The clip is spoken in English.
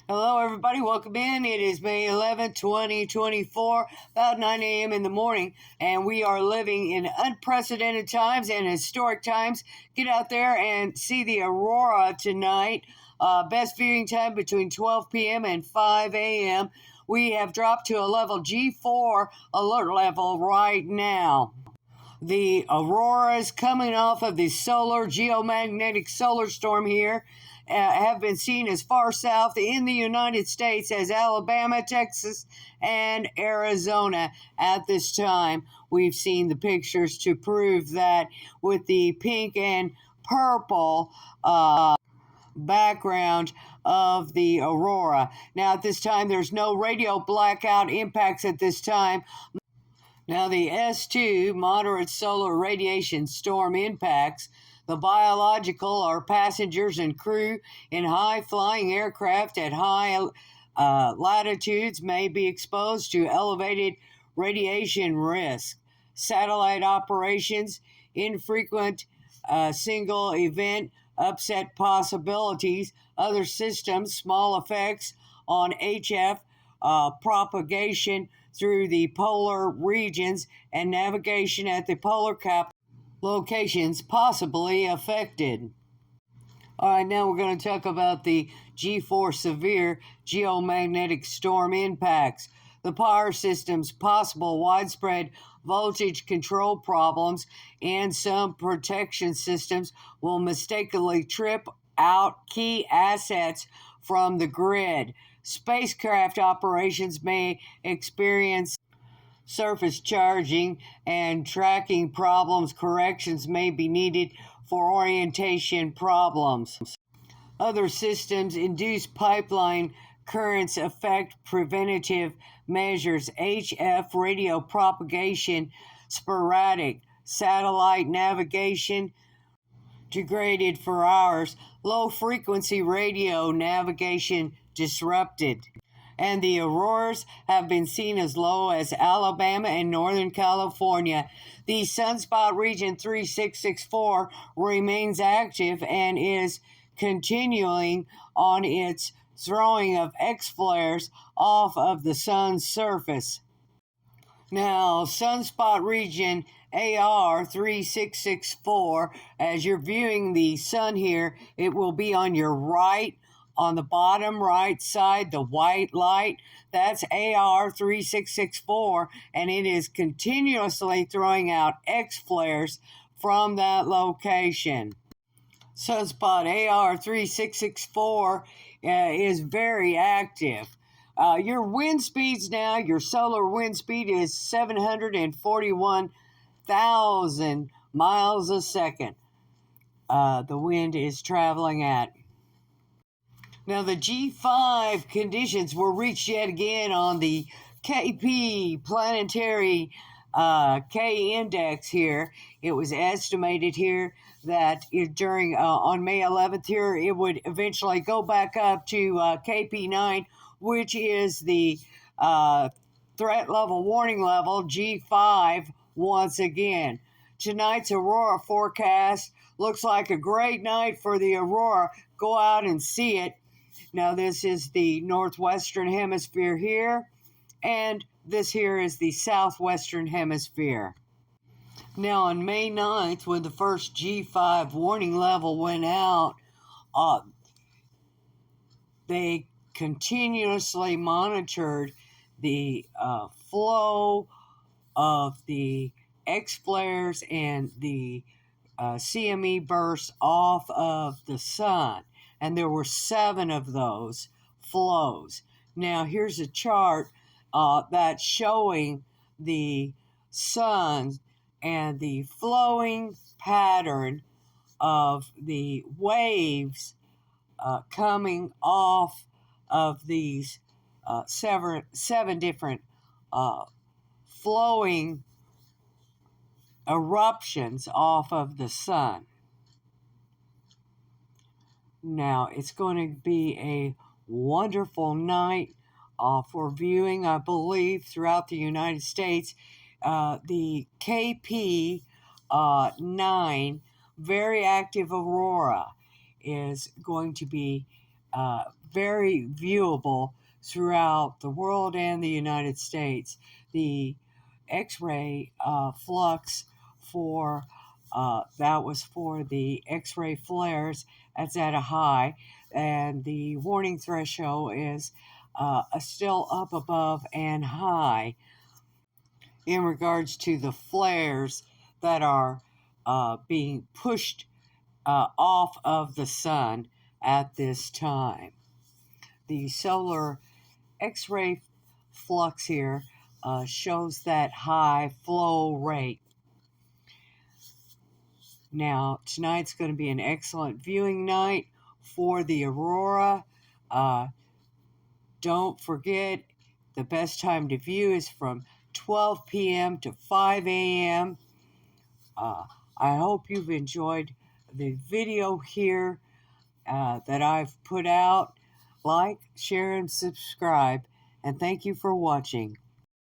Hello, everybody. Welcome in. It is May 11th, 2024, about 9 a.m. in the morning, and we are living in unprecedented times and historic times. Get out there and see the aurora tonight. Best viewing time between 12 p.m. and 5 a.m. We have dropped to a level G4 alert level right now. The auroras coming off of the geomagnetic solar storm here have been seen as far south in the United States as Alabama, Texas, and Arizona at this time. We've seen the pictures to prove that with the pink and purple background of the aurora. Now, at this time, there's no radio blackout impacts at this time. Now, the S2 moderate solar radiation storm impacts the biological or passengers and crew in high-flying aircraft at high latitudes may be exposed to elevated radiation risk. Satellite operations, infrequent single event upset possibilities, other systems, small effects on HF propagation through the polar regions, and navigation at the polar cap locations possibly affected. All right, now we're going to talk about the G4 severe geomagnetic storm impacts. The power system's possible widespread voltage control problems and some protection systems will mistakenly trip out key assets from the grid. Spacecraft operations may experience surface charging and tracking problems. Corrections may be needed for orientation problems. Other systems induce pipeline currents affect preventative measures. HF radio propagation sporadic. Satellite navigation degraded for hours. Low frequency radio navigation disrupted. And the auroras have been seen as low as Alabama and Northern California. The Sunspot Region 3664 remains active and is continuing on its throwing of X flares off of the sun's surface. Now, Sunspot Region AR 3664, as you're viewing the sun here, it will be on your right. On the bottom right side, the white light, that's AR 3664, and it is continuously throwing out X flares from that location. Sunspot AR 3664 is very active. Your wind speeds now, your solar wind speed is 741,000 miles a second. The wind is traveling at. Now, the G5 conditions were reached yet again on the KP planetary K index here. It was estimated here that on May 11th here, it would eventually go back up to KP9, which is the threat level warning level G5 once again. Tonight's aurora forecast looks like a great night for the aurora. Go out and see it. Now, this is the northwestern hemisphere here, and this here is the southwestern hemisphere. Now, on May 9th, when the first G5 warning level went out, they continuously monitored the flow of the X flares and the CME bursts off of the sun. And there were 7 of those flows. Now, here's a chart that's showing the sun and the flowing pattern of the waves coming off of these 7 different flowing eruptions off of the sun. Now, it's going to be a wonderful night for viewing, I believe, throughout the United States. The KP 9 very active aurora is going to be very viewable throughout the world and the United States. The X-ray flux for that was for the X-ray flares. That's at a high, and the warning threshold is still up above and high in regards to the flares that are being pushed off of the sun at this time. The solar X-ray flux here shows that high flow rate. Now, tonight's going to be an excellent viewing night for the aurora. Don't forget, the best time to view is from 12 p.m. to 5 a.m. I hope you've enjoyed the video here that I've put out. Like, share, and subscribe. And thank you for watching.